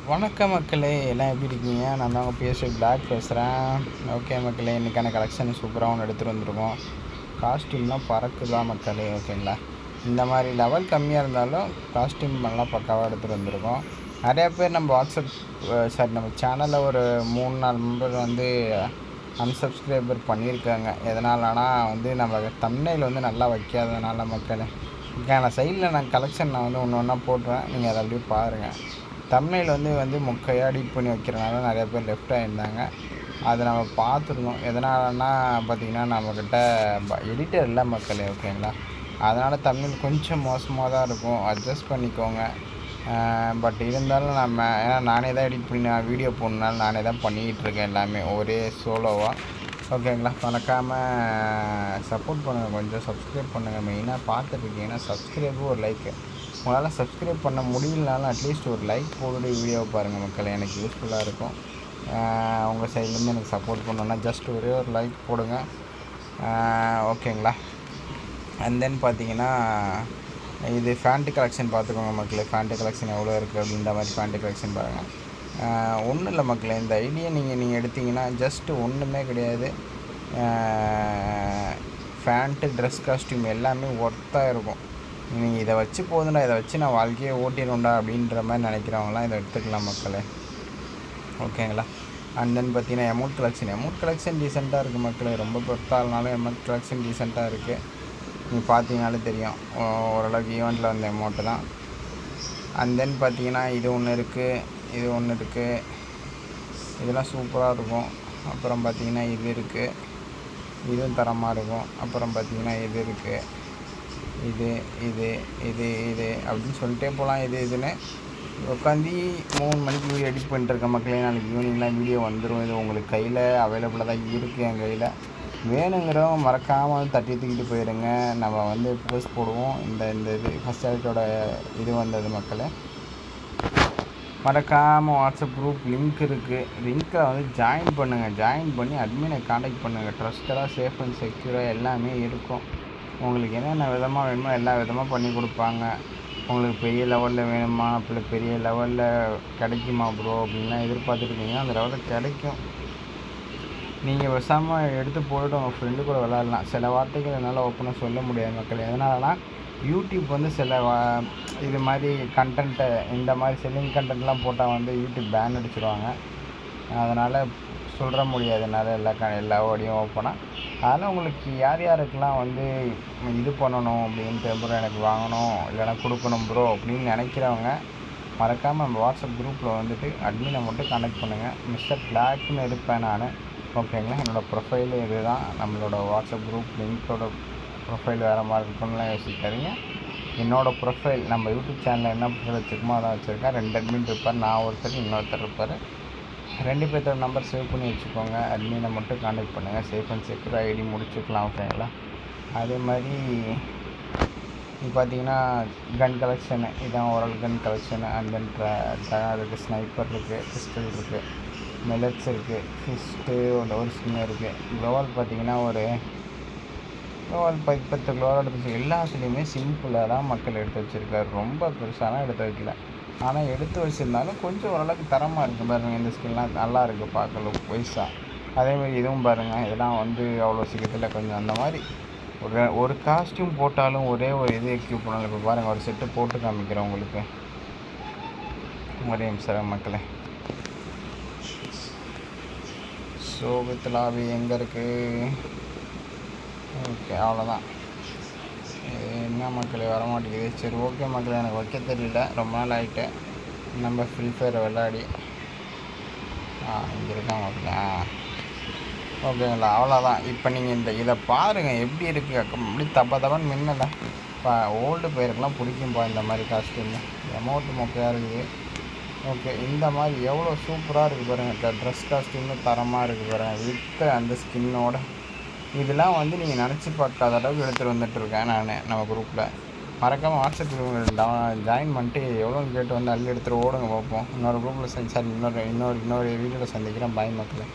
வணக்கம் மக்களே, எல்லாம் எப்படி இருக்கீங்க? நான் தான் உங்கள் பிஎஸ்வி பிளாக் பேசுகிறேன். ஓகே மக்களே, இன்றைக்கான கலெக்ஷன் சூப்பராக ஒன்று எடுத்துகிட்டு வந்துருக்கோம். காஸ்ட்யூம்லாம் பறக்குதான் மக்களே, ஓகேங்களா? இந்த மாதிரி லெவல் கம்மியாக இருந்தாலும் காஸ்ட்யூம் நல்லா பக்காவாக எடுத்துகிட்டு வந்திருக்கோம். நிறையா பேர் நம்ம நம்ம சேனலில் ஒரு 3-4 மெம்பர் வந்து அன்சப்ஸ்கிரைபர் பண்ணியிருக்காங்க. எதனாலனா நம்ம தம்ப்நெயில் நல்லா வைக்காததுனால மக்களே. இதுக்கான சைடில் நான் கலெக்ஷன் ஒன்று ஒன்றா போட்டுறேன், நீங்கள் அதை அப்படியே பாருங்கள். தம்ப்நெயில் மொக்கையாக எடிட் பண்ணி வைக்கிறனால நிறைய பேர் லெஃப்ட் ஆகியிருந்தாங்க. அதை நம்ம பார்த்துருந்தோம். எதனாலன்னா பார்த்திங்கன்னா நம்மக்கிட்ட எடிட்டர் இல்லை மக்களே, ஓகேங்களா? அதனால் தம்ப்நெயில் கொஞ்சம் மோசமாக தான் இருக்கும், அட்ஜஸ்ட் பண்ணிக்கோங்க. பட் இருந்தாலும் ஏன்னா நானே தான் எடிட் பண்ணி வீடியோ போடணுனால நானே தான் பண்ணிக்கிட்டுருக்கேன் எல்லாமே ஒரே சோலோவாக, ஓகேங்களா? மறக்காமல் சப்போர்ட் பண்ணுங்கள், கொஞ்சம் சப்ஸ்கிரைப் பண்ணுங்கள். மெயினாக பார்த்துட்ருக்கீங்கன்னா சப்ஸ்கிரைபும் ஒரு லைக்கு. உங்களால் சப்ஸ்கிரைப் பண்ண முடியலனாலும் அட்லீஸ்ட் ஒரு லைக் போட்டு வீடியோவை பாருங்கள் மக்களே, எனக்கு யூஸ்ஃபுல்லாக இருக்கும். உங்கள் சைட்லேருந்து எனக்கு சப்போர்ட் பண்ணணுன்னா ஜஸ்ட் ஒரே ஒரு லைக் போடுங்க, ஓகேங்களா? அண்ட் தென் பார்த்தீங்கன்னா இது ஃபேண்ட்டு கலெக்ஷன் பார்த்துக்கோங்க மக்களே. ஃபேண்ட்டு கலெக்ஷன் எவ்வளோ இருக்குது அப்படின்ற மாதிரி ஃபேண்ட்டு கலெக்ஷன் பாருங்கள். ஒன்றும் இல்லை மக்களே, இந்த ஐடியா நீங்கள் எடுத்திங்கன்னா ஜஸ்ட்டு ஒன்றுமே கிடையாது. ஃபேண்ட்டு, ட்ரெஸ், காஸ்ட்யூம் எல்லாமே ஒர்த்தாக இருக்கும். நீங்கள் இதை வச்சு போதுண்டா, இதை வச்சு நான் வாழ்க்கையை ஓட்டிடும்டா அப்படின்ற மாதிரி நினைக்கிறவங்களாம் இதை எடுத்துக்கலாம் மக்களே, ஓகேங்களா? அண்ட் தென் பார்த்தீங்கன்னா எமௌண்ட் கலெக்ஷன் டீசெண்டாக இருக்குது மக்களே. ரொம்ப பொறுத்தாலனாலும் எமௌண்ட் கலெக்ஷன் டீசெண்டாக இருக்குது. நீங்கள் பார்த்தீங்கனாலே தெரியும், ஓரளவுக்கு ஈவெண்ட்டில் வந்த அமௌண்ட்டு தான். அண்ட் தென் பார்த்தீங்கன்னா இது ஒன்று இருக்குது, இதெல்லாம் சூப்பராக இருக்கும். அப்புறம் பார்த்தீங்கன்னா இது இருக்குது, இதுவும் தரமாக இருக்கும். அப்புறம் பார்த்தீங்கன்னா இது இருக்குது, இது இது இது இது அப்படின்னு சொல்லிட்டே போகலாம். இதுன்னு உட்காந்து 3 மணிக்கு வீடியோ எடிட் பண்ணிட்டுருக்க மக்களே. நாளைக்கு ஈவினிங்லாம் வீடியோ வந்துடும். இது உங்களுக்கு கையில் அவைலபிளாக தான் இருக்குது, என் கையில். வேணுங்கிறவங்க மறக்காமல் தட்டி தூக்கிட்டு போயிடுங்க. நம்ம போஸ்ட் போடுவோம். இந்த இது ஃபஸ்ட் ஆக்டோட இது வந்தது மக்களே. மறக்காமல் வாட்ஸ்அப் குரூப் லிங்க் இருக்குது, லிங்க்கில் ஜாயின் பண்ணுங்கள். ஜாயின் பண்ணி அட்மினை காண்டாக்ட் பண்ணுங்கள். ட்ரஸ்டடாக, சேஃப் அண்ட் செக்யூராக எல்லாமே இருக்கும். உங்களுக்கு என்னென்ன விதமாக வேணுமோ எல்லா விதமாக பண்ணி கொடுப்பாங்க. உங்களுக்கு பெரிய லெவலில் வேணுமா, அப்படி பெரிய லெவலில் கிடைக்குமா ப்ரோ அப்படின்லாம் எதிர்பார்த்துருக்கீங்கன்னா அந்த லெவலில் கிடைக்கும். நீங்கள் பேசாமல் எடுத்து போய்ட்டு உங்கள் ஃப்ரெண்டு கூட விளாட்லாம். சில வார்த்தைகள் என்னால் ஓப்பனாக சொல்ல முடியாது மக்கள். எதனாலனா யூடியூப் சில இது மாதிரி கண்டென்ட்டை, இந்த மாதிரி செல்லிங் கண்டென்ட்லாம் போட்டால் யூடியூப் பேன் அடிச்சிடுவாங்க. அதனால் சொல்கிற முடியாது என்னால் எல்லா ஓடியும் ஓப்பனாக. அதனால் உங்களுக்கு யாருக்கெல்லாம் இது பண்ணணும் அப்படின்ட்டு, ப்ரோ எனக்கு வாங்கணும் இல்லைனா கொடுக்கணும் ப்ரோ அப்படின்னு நினைக்கிறவங்க மறக்காமல் நம்ம வாட்ஸ்அப் குரூப்பில் அட்மினை மட்டும் கான்டெக்ட் பண்ணுங்கள். மிஸ்டர் பிளாக்னு இருப்பேன் நான், ஓகேங்களா? என்னோடய ப்ரொஃபைலு இது தான். நம்மளோட வாட்ஸ்அப் குரூப் லிங்க்கோட ப்ரொஃபைல் வேறு மாதிரி இருக்கும்லாம் யோசிக்காதீங்க. என்னோடய ப்ரொஃபைல் நம்ம யூடியூப் சேனலில் என்ன ப்ரொஃபைல் வச்சுருக்கோமோ அதான் வச்சுருக்கேன். 2 அட்மின் இருப்பார், நான் ஒருத்தர், இன்னொருத்தர் இருப்பார். 2 பேர்த்தோட நம்பர் சேவ் பண்ணி வச்சுக்கோங்க. அட்மினை மட்டும் கான்டெக்ட் பண்ணுங்கள். சேஃப் அண்ட் செக்யூர் ஐடி முடிச்சுக்கலாம், ஓகேங்களா? அதே மாதிரி இப்போ பார்த்தீங்கன்னா கன் கலெக்ஷனு, இதுதான் ஓரல் கன் கலெக்ஷனு. அண்ட் தென் இருக்குது, ஸ்னைப்பர் இருக்குது, பிஸ்டல் இருக்குது, மெலட்ஸ் இருக்குது, ஃபிஸ்ட்டு ஒரு ஸ்கின் இருக்குது. க்ளோவால் பார்த்தீங்கன்னா ஒரு க்ளோவால் 10 க்ளோவால் எடுத்து வச்சு எல்லாத்துலேயுமே சிம்பிளாக தான் மக்கள் எடுத்து வச்சுருக்காரு. ரொம்ப பெருசாலாம் எடுத்து வைக்கல, ஆனால் எடுத்து வச்சுருந்தாலும் கொஞ்சம் ஓரளவுக்கு தரமாக இருக்குது பாருங்கள். இந்த ஸ்கின்லாம் நல்லா இருக்குது பார்க்க வைஸாக. அதேமாதிரி இதுவும் பாருங்கள், இதெல்லாம் அவ்வளோ சீக்கிரத்தில் கொஞ்சம் அந்த மாதிரி ஒரு காஸ்ட்யூம் போட்டாலும் ஒரே ஒரு இது எக்யூப் பண்ணாலும். இப்போ பாருங்கள், ஒரு செட்டு போட்டு காமிக்கிறேன் உங்களுக்கு, ஒரே நிமிஷம் மக்களே. சோகத்திலாவி எங்கே இருக்குது? ஓகே, அவ்வளோதான். என்ன மக்களே வரமாட்டேங்குது. சரி, ஓகே மக்களே, எனக்கு வைக்க தெரியல, ரொம்ப நாள் ஆகிட்டு நம்ம ஃப்ரீ ஃபயரை விளையாடி. இங்கே இருக்காங்க மக்களே. ஓகேங்களா, அவ்வளோதான். இப்போ நீங்கள் இதை பாருங்கள் எப்படி இருக்குது. அப்படி தப்பான்னு மின்னலை. இப்போ ஓல்டு பிளேயருக்கெலாம் பிடிக்கும்பா இந்த மாதிரி காஸ்ட்யூமு. அமௌண்ட்டு மொக்கையாக இருக்குது. ஓகே, இந்த மாதிரி எவ்வளோ சூப்பராக இருக்குது பாருங்கள். ட்ரெஸ் காஸ்ட்யூமு தரமாக இருக்குது பாருங்கள், வித் அந்த ஸ்கின்னோட. இதெல்லாம் நீங்கள் நினச்சி பார்க்காத அளவுக்கு எடுத்துகிட்டு வந்துட்டுருக்கேன் நான் நம்ம குரூப்பில். மறக்காமல் வாட்ஸ்அப் குரூப் ஜாயின் பண்ணிட்டு எவ்வளோன்னு கேட்டு அள்ளி எடுத்துகிட்டு ஓடுங்க பார்ப்போம். இன்னொரு குரூப்பில் இன்னொரு வீடியோவில் சந்திக்கிறேன். பாய் மக்களே.